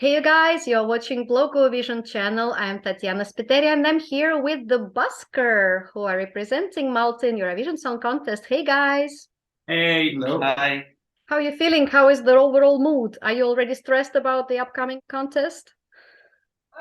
Hey you guys, you're watching Eurovision channel. I'm Tatiana Spiteri and I'm here with the Busker, who are representing Malta in Eurovision Song Contest. Hey guys! Hey, hello. Hi. How are you feeling? How is the overall mood? Are you already stressed about the upcoming contest?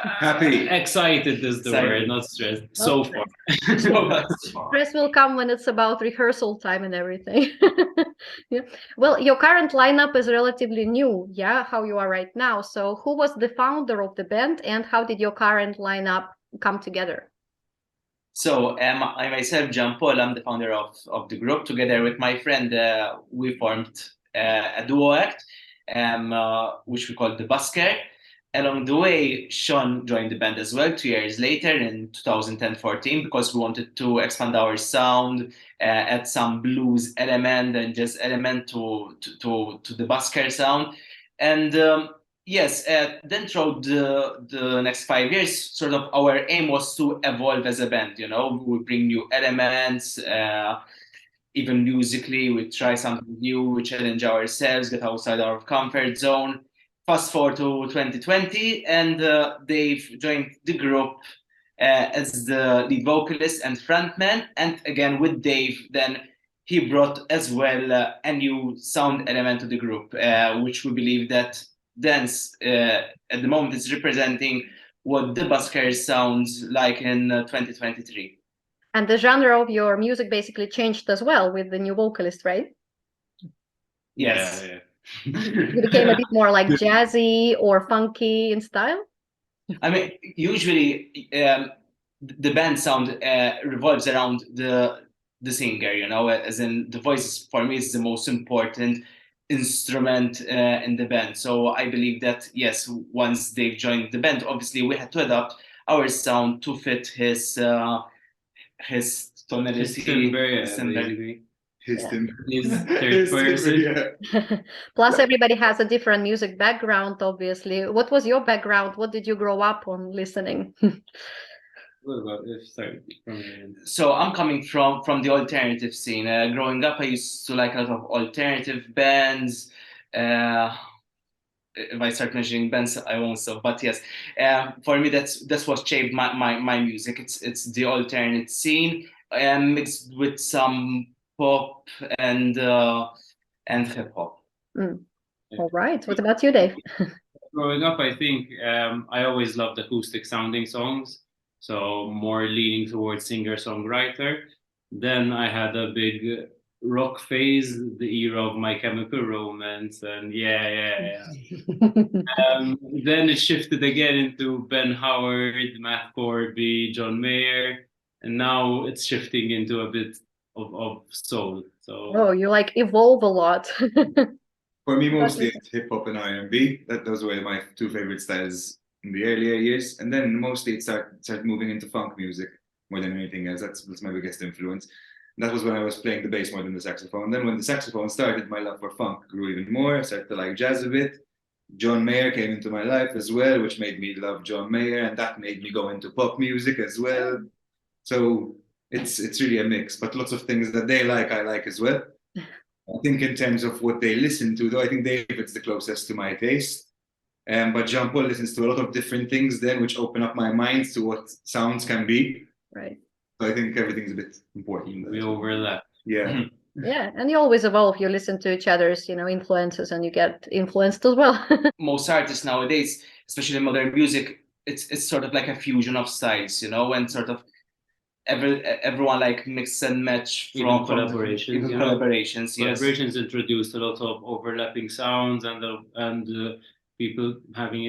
Happy. Excited is the word, not stressed. So far. Stress will come when it's about rehearsal time and everything. Yeah. Well, your current lineup is relatively new, yeah, how you are right now. So who was the founder of the band and how did your current lineup come together? So I myself, Jean Paul, I'm the founder of the group. Together with my friend, we formed a duo act, which we call the BUSKER. Along the way, Sean joined the band as well 2 years later in 2010-14 because we wanted to expand our sound, add some blues element and jazz element to the BUSKER sound. And yes, then throughout the next 5 years, sort of our aim was to evolve as a band, you know, we bring new elements, even musically, we try something new, we challenge ourselves, get outside our comfort zone. Fast forward to 2020, and Dave joined the group as the lead vocalist and frontman. And again, with Dave, then he brought as well a new sound element to the group, which we believe that dance at the moment is representing what the Busker sounds like in 2023. And the genre of your music basically changed as well with the new vocalist, right? Yes. Yeah. You became a bit more like jazzy or funky in style? I mean, usually the band sound revolves around the singer, you know, as in the voice for me is the most important instrument in the band. So I believe that, yes, once they've joined the band, obviously we had to adapt our sound to fit his tonality, his third person. Plus, everybody has a different music background, obviously. What was your background? What did you grow up on listening? What about if sorry from So I'm coming from the alternative scene. Growing up, I used to like a lot of alternative bands. If I start mentioning bands, I won't stop. But yes, for me, that's what shaped my music. It's the alternate scene mixed with some pop and hip hop. All right. What about you, Dave? Growing up, I think I always loved acoustic sounding songs, so more leaning towards singer-songwriter. Then I had a big rock phase, the era of My Chemical Romance, and then it shifted again into Ben Howard, Matt Corby, John Mayer, and now it's shifting into a bit of soul. So Oh, you like evolve a lot. For me, mostly it's hip hop and R&B. Those were my two favorite styles in the earlier years, and then mostly it started moving into funk music more than anything else. That's my biggest influence. And that was when I was playing the bass more than the saxophone. Then when the saxophone started, my love for funk grew even more. I started to like jazz a bit. John Mayer came into my life as well, which made me love John Mayer, and that made me go into pop music as well. So it's really a mix, but lots of things that they like, I like as well. I think in terms of what they listen to, though, I think David's the closest to my taste. But Jean Paul listens to a lot of different things then, which open up my mind to what sounds can be. Right. So I think everything's a bit important. We overlap. Yeah. Yeah, and you always evolve. You listen to each other's, influences, and you get influenced as well. Most artists nowadays, especially in modern music, it's sort of like a fusion of styles, you know, and sort of everyone like mix and match from collaborations. Collaborations, yes. Collaborations introduced a lot of overlapping sounds and people having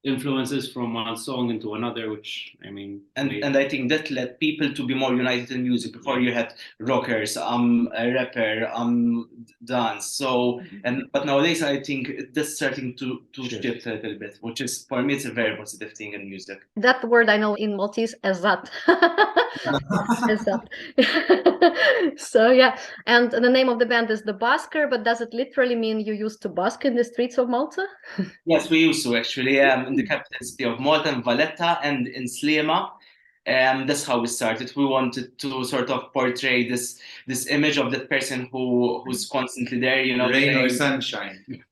influences from one song into another, which I mean, and I think that led people to be more united in music. Before you had rockers, a rapper, dance. So but nowadays I think that's starting to shift a little bit, which is for me it's a very positive thing in music. That word I know in Maltese, ezat. Ezat. So yeah, and the name of the band is the Busker, but does it literally mean you used to busk in the streets of Malta? Yes, we used to actually, in the capital city of Malta, in Valletta, and in Slema. That's how we started. We wanted to sort of portray this image of that person who's constantly there, you know, rain or sunshine.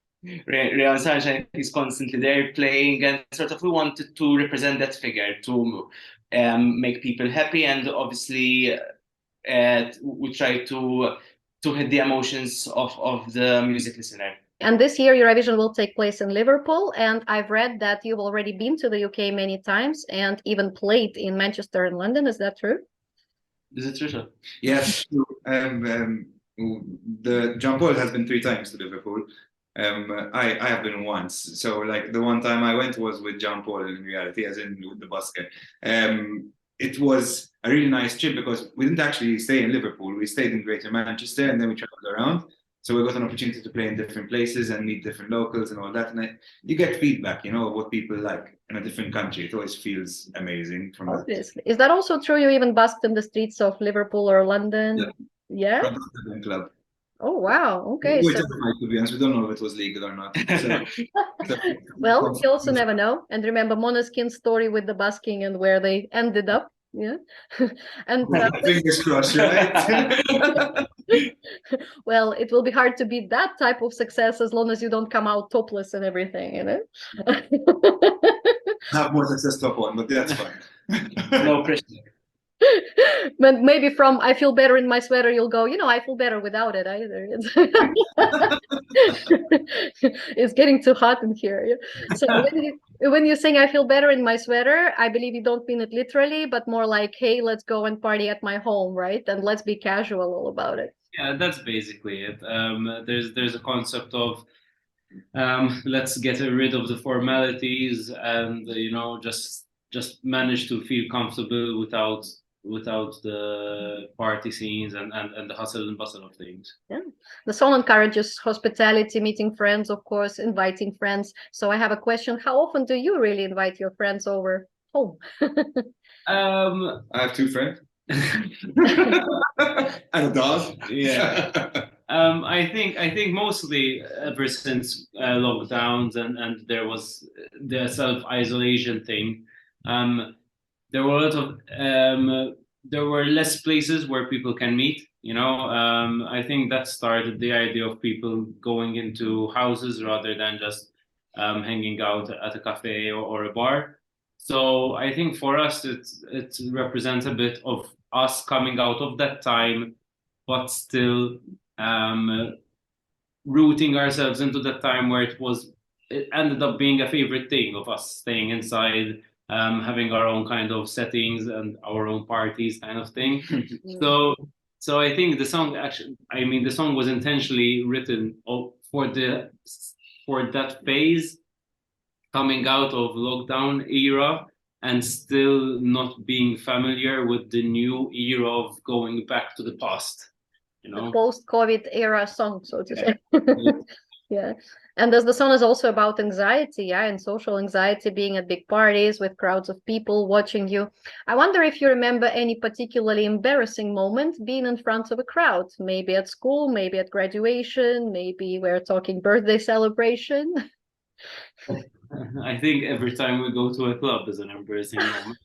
Rayon Sunshine is constantly there playing, and sort of we wanted to represent that figure to make people happy, and obviously we try to hit the emotions of the music listener. And this year, Eurovision will take place in Liverpool, and I've read that you've already been to the UK many times and even played in Manchester and London. Is that true? Is it true? Yes, true. The John Paul has been 3 times to Liverpool. I have been once. So like the one time I went was with John Paul in reality, as in with the BUSKER. It was a really nice trip because we didn't actually stay in Liverpool. We stayed in Greater Manchester and then we traveled around. So we got an opportunity to play in different places and meet different locals and all that. And you get feedback, you know, of what people like in a different country. It always feels amazing from Obviously. Is that also true? You even busked in the streets of Liverpool or London? Yeah. From the club. Oh, wow. Okay. We're So, to be honest, we don't know if it was legal or not. So, well, you also never know. And remember Måneskin's story with the busking and where they ended up. Yeah. And fingers crossed, right? well, it will be hard to beat that type of success as long as you don't come out topless and everything, you know. Not more success top one, but that's fine. No pressure. But maybe from I feel better in my sweater, you'll go, you know, I feel better without it either. It's getting too hot in here. So when you sing I feel better in my sweater, I believe you don't mean it literally, but more like, hey, let's go and party at my home, right? And let's be casual all about it. Yeah, that's basically it. There's a concept of let's get rid of the formalities and you know just manage to feel comfortable without the party scenes and the hustle and bustle of things. Yeah, the song encourages hospitality, meeting friends, of course, inviting friends. So I have a question: how often do you really invite your friends over home? I have 2 friends. And a dog. Yeah. I think mostly ever since lockdowns and there was the self-isolation thing, there were a lot of there were less places where people can meet. You know, I think that started the idea of people going into houses rather than just hanging out at a cafe or a bar. So I think for us, it represents a bit of us coming out of that time, but still rooting ourselves into that time where it ended up being a favorite thing of us staying inside, having our own kind of settings and our own parties kind of thing. So I think the song the song was intentionally written for that phase coming out of lockdown era and still not being familiar with the new era of going back to the past, you know, the post-COVID era song, so to say. Yeah. And as the song is also about anxiety, yeah, and social anxiety, being at big parties with crowds of people watching you. I wonder if you remember any particularly embarrassing moment being in front of a crowd, maybe at school, maybe at graduation, maybe we're talking birthday celebration. I think every time we go to a club is an embarrassing moment.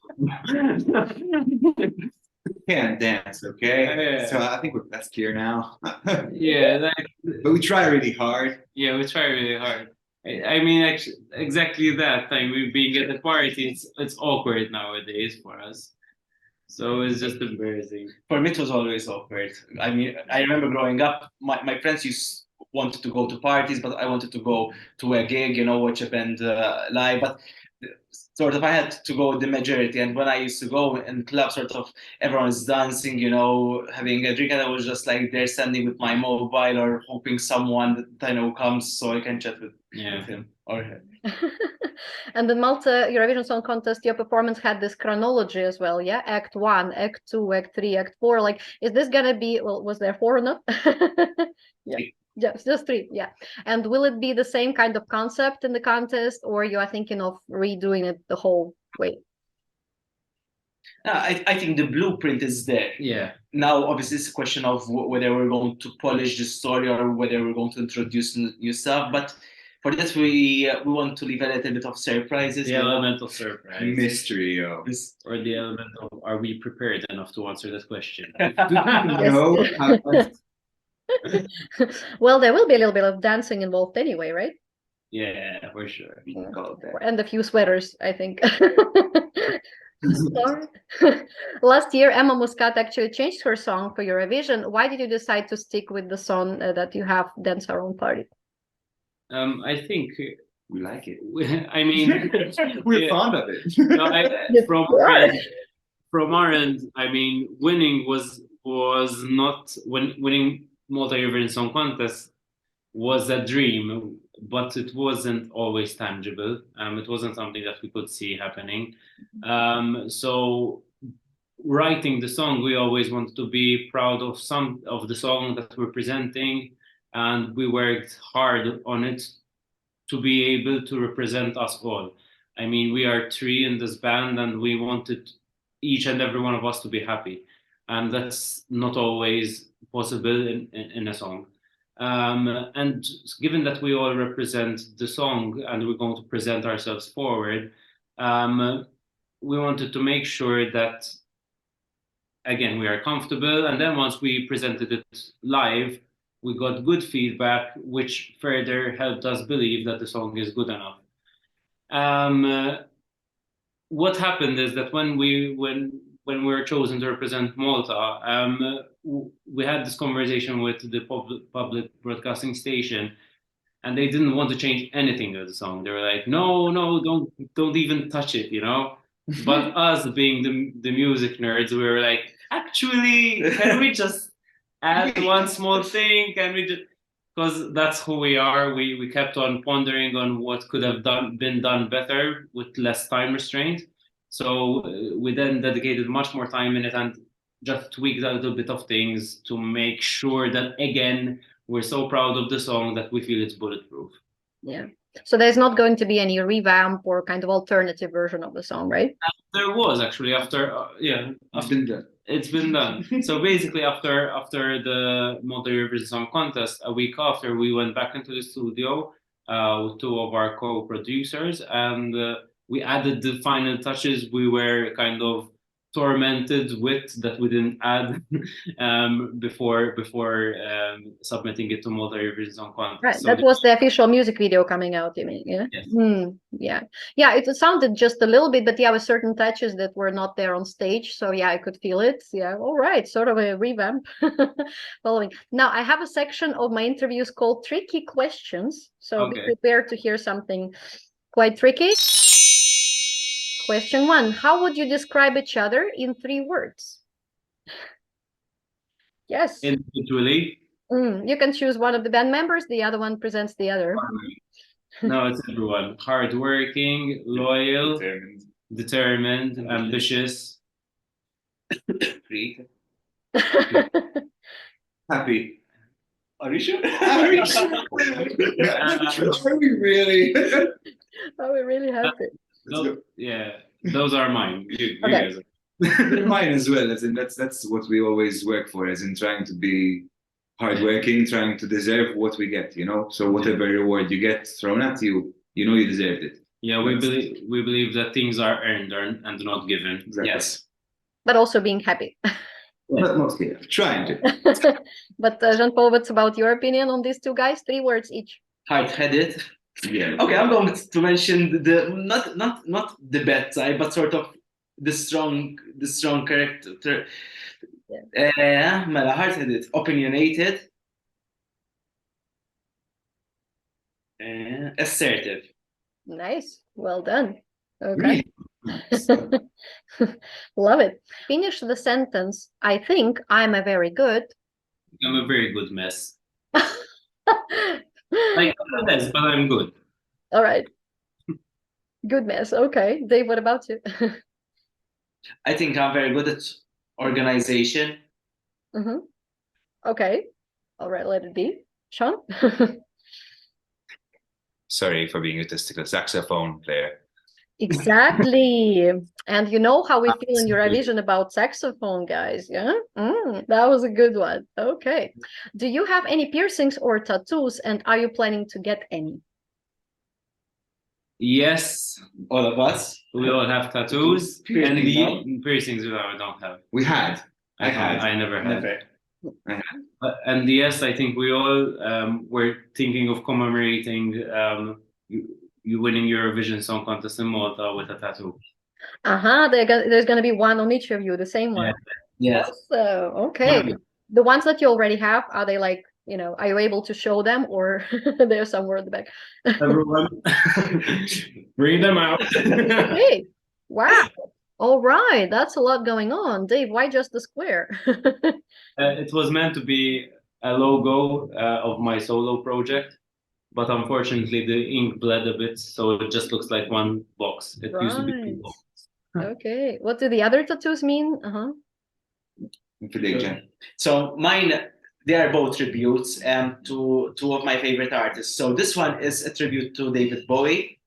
Can't dance, okay? Yeah. So I think that's clear now. Yeah, but we try really hard. Yeah, we try really hard. I mean, actually, exactly that time we being at the party, it's awkward nowadays for us. So it's just embarrassing. For me, it was always awkward. I mean, I remember growing up, my friends wanted to go to parties, but I wanted to go to a gig, you know, watch a band live. But sort of I had to go with the majority. And when I used to go in clubs, sort of everyone is dancing, you know, having a drink, and I was just like there standing with my mobile or hoping someone that I know comes so I can chat with him or her. And the Malta Eurovision Song Contest, your performance had this chronology as well, yeah? Act 1, Act 2, Act 3, Act 4. Like, is this gonna be, well, was there 4 or not? Yeah. Just 3, yeah. And will it be the same kind of concept in the contest, or you are thinking of redoing it the whole way? I think the blueprint is there. Yeah. Now, obviously, it's a question of whether we're going to polish the story or whether we're going to introduce new stuff. But for that, we want to leave a little bit of surprises. The element of surprise. Mystery. Or the element of, are we prepared enough to answer that question? Well, there will be a little bit of dancing involved anyway, right? Yeah, for sure. And a few sweaters, I think. Sorry. Last year, Emma Muscat actually changed her song for Eurovision. Why did you decide to stick with the song that you have, Dance Our Own Party? I think We like it. I mean, We're yeah. fond of it. No, Yes, from you our are. end, from our end, I mean, winning was not winning Malta Eurovision Song Contest was a dream, but it wasn't always tangible. It wasn't something that we could see happening. So writing the song, we always wanted to be proud of some of the song that we're presenting, and we worked hard on it to be able to represent us all. I mean, we are three in this band, and we wanted each and every one of us to be happy, and that's not always possible in a song. And given that we all represent the song and we're going to present ourselves forward, we wanted to make sure that, again, we are comfortable. And then once we presented it live, we got good feedback, which further helped us believe that the song is good enough. What happened is that when we were chosen to represent Malta, we had this conversation with the public broadcasting station, and they didn't want to change anything of the song. They were like, "No, no, don't even touch it," you know. But us, being the music nerds, we were like, "Actually, can we just add one small thing? Can we just?" Because that's who we are. We kept on pondering on what could have been done better with less time restraint. So we then dedicated much more time in it and just tweaked a little bit of things to make sure that, again, we're so proud of the song that we feel it's bulletproof. Yeah. So there's not going to be any revamp or kind of alternative version of the song, right? There was actually after, it's been done. So basically, after the Malta Eurovision Song Contest, a week after, we went back into the studio with two of our co-producers, and we added the final touches we were kind of tormented with that we didn't add before submitting it to Malta Eurovision Song Contest. Right, So that was the official music video coming out, you mean? Yeah. Yes. Yeah. Yeah, it sounded just a little bit, but yeah, with certain touches that were not there on stage. So yeah, I could feel it. Yeah, all right, sort of a revamp. Following. Now I have a section of my interviews called Tricky Questions. So be prepared to hear something quite tricky. Question 1. How would you describe each other in 3 words? Yes. Individually. You can choose one of the band members, the other one presents the other. No, it's everyone. Hardworking, loyal, determined, ambitious, Creative. Happy. Are you sure? Are we really? Are we really happy? Yeah, those are mine. You Okay. guys are. Mine as well. As in, that's what we always work for, as in trying to be hardworking, trying to deserve what we get, you know. So whatever reward you get thrown at you, you know you deserved it. Yeah, we believe that things are earned and not given. Exactly. Yes. But also being happy. But mostly trying to. But Jean-Paul, what's about your opinion on these two guys? 3 words each. Hard-headed. Yeah. Okay, I'm going to mention the not the bad side, but sort of the strong character. Mela, hard-headed, opinionated, assertive. Nice. Well done. Okay. Love it. Finish the sentence. I think I'm a very good. I'm a very good mess. Like a mess, but I'm good. All right. Good mess. Okay. Dave, what about you? I think I'm very good at organization. Okay. All right, let it be. Sean? Sorry for being a testicle saxophone player. Exactly. And you know how we feel in Eurovision about saxophone, guys. Yeah. That was a good one. Okay. Do you have any piercings or tattoos, and are you planning to get any? Yes, All of us. we all have tattoos. And the piercings I don't have. We had. I never had. And yes, I think we all were thinking of commemorating you winning Eurovision Song Contest in Malta with a tattoo. There's gonna be one on each of you, the same one. Yes. Awesome. Okay. The ones that you already have, are they like, are you able to show them, or they're somewhere at the back? Everyone, bring them out. Okay. Wow. All right. That's a lot going on. Dave, why just the square? It was meant to be a logo of my solo project, but unfortunately the ink bled a bit, so it just looks like one box. It used to be two Right. boxes. Okay. What do the other tattoos mean? So mine, they are both tributes to two of my favorite artists. So this one is a tribute to David Bowie,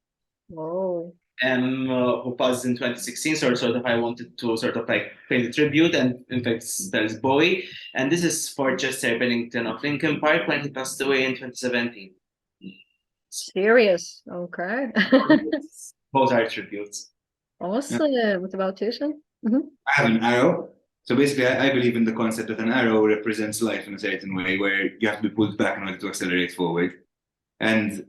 Whoa. who passed in 2016. So sort of I wanted to sort of like pay the tribute, and in fact there's Bowie. And this is for Chester Bennington of Linkin Park when he passed away in 2017. Serious. Okay. Both are tributes. Awesome. What about Tushan? I have an arrow. So basically, I believe in the concept that an arrow represents life in a certain way, where you have to be pulled back in order to accelerate forward. And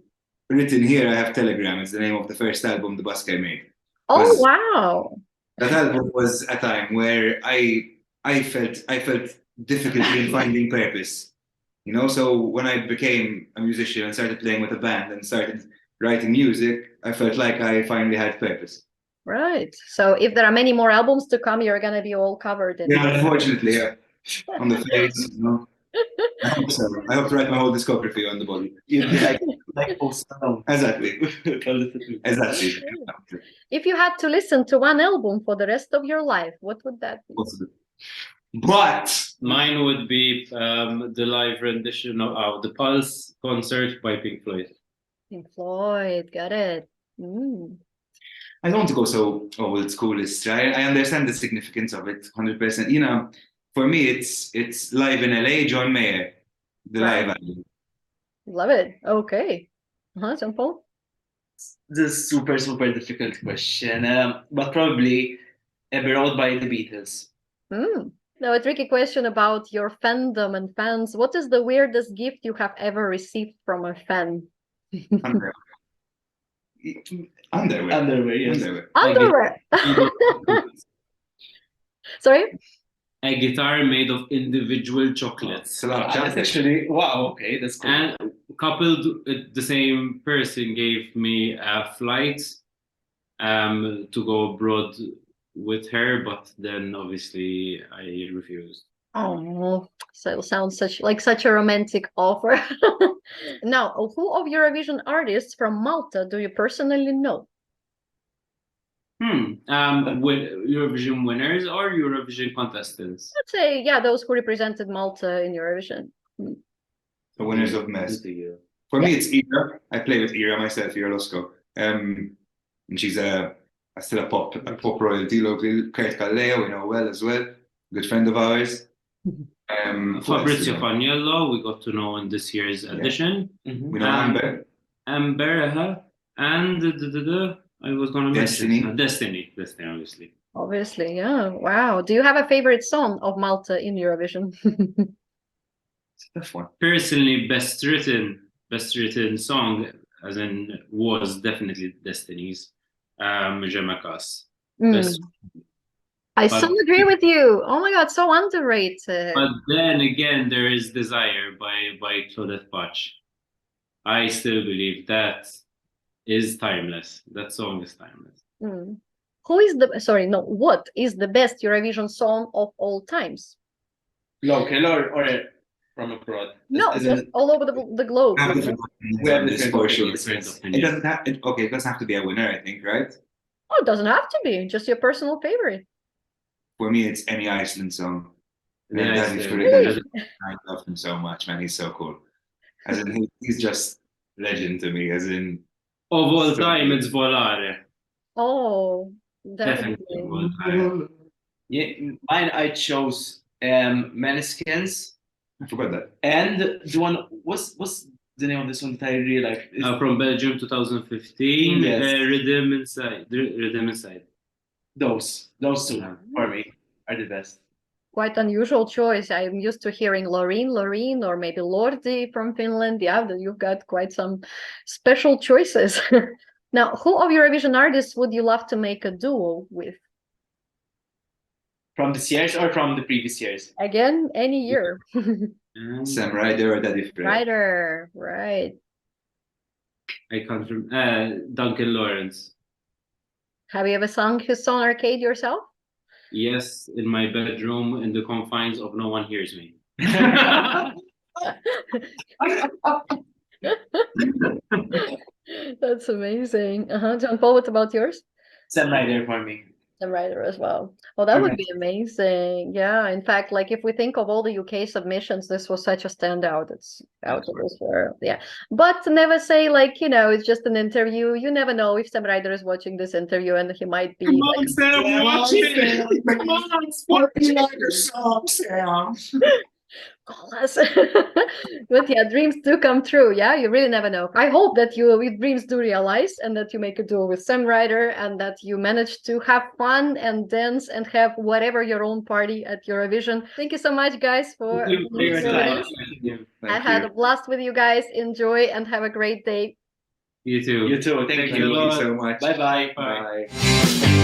written here, I have Telegram. It's the name of the first album the BUSKER made. Oh, wow. That album was a time where I felt difficulty in finding purpose. So when I became a musician and started playing with a band and started writing music, I felt like I finally had purpose. Right. So if there are many more albums to come, you're going to be all covered in. Yeah, unfortunately, yeah. On the face, I hope so. I hope to write my whole discography on the body. You'd be like Post Malone. Exactly. Exactly. If you had to listen to one album for the rest of your life, what would that be? But mine would be the live rendition of the Pulse concert by Pink Floyd. Pink Floyd, got it. I don't want to go so old schoolist. I understand the significance of it, 100%. For me, it's live in LA, John Mayer, the live album. Love it. Okay. Jean Paul? This is super, super difficult question, but probably Abbey Road by the Beatles. Now, a tricky question about your fandom and fans. What is the weirdest gift you have ever received from a fan? Underwear, yes. Underwear. Sorry? A guitar made of individual chocolates. That's actually, wow, okay, that's cool. And coupled, the same person gave me a flight to go abroad with her, but then obviously I refused. Oh, so it sounds such a romantic offer. Now, who of Eurovision artists from Malta do you personally know? Eurovision winners or Eurovision contestants? Let's say, yeah, those who represented Malta in Eurovision. The winners of MES. For me, it's Ira. I play with Ira myself, Ira Losco. And she's still a pop royalty locally. Kurt Kallea, we know well as well. Good friend of ours. Fabrizio Fagnello, we got to know in this year's edition. We know Amber. Amber, and I was going to mention Destiny, obviously. Obviously, yeah. Wow. Do you have a favorite song of Malta in Eurovision? It's a tough one. Personally, best written song, as in, was definitely Destiny's. Je m'acasse. I so agree with you. Oh my God, so underrated. But then again, there is Desire by Claudette Patch. I still believe that is timeless. That song is timeless. What is the best Eurovision song of all times? Local or from abroad? No, just all over the globe. We have this for sure. It doesn't have. It doesn't have to be a winner, I think, right? Oh, it doesn't have to be. Just your personal favorite. For me, it's any Iceland song. Really? I love him so much, man. He's so cool. As in, he's just legend to me. As in, of all time, it's Volare. Oh, definitely. Volare. Yeah, mine. I chose Maneskin's. I forgot that. And the one what's the name of this one that I really like? From Belgium, 2015. Yes. Rhythm Inside. Rhythm Inside. Those two for me are the best. quite unusual choice. I'm used to hearing Loreen, or maybe Lordi from Finland. Yeah, you've got quite some special choices. Now, who of Eurovision artists would you love to make a duo with? From this year's or from the previous years? Again, any year. Sam Ryder or Daddy Fred? Ryder, right. I can't remember. Duncan Lawrence. Have you ever sung his song Arcade yourself? Yes, in my bedroom, in the confines of No One Hears Me. That's amazing. John Paul, what about yours? Sam Ryder for me. Sam Ryder as well. Oh, that would be amazing. Yeah, in fact, like if we think of all the UK submissions, this was such a standout. It's out of this world. Yeah, but never say like, you know, it's just an interview. You never know if Sam Ryder is watching this interview and he might be. Come on, Sam, watch it. Come on, support me like a song, Sam. Call us. But yeah, dreams do come true. Yeah, you really never know. I hope that your dreams do realize and that you make a duo with Sam Ryder and that you manage to have fun and dance and have whatever your own party at Eurovision. Thank you so much, guys, for Thank you for your time. I had a blast with you guys. Enjoy and have a great day. You too. You too. Thank you. Thank you so much. Bye-bye. Bye. Bye.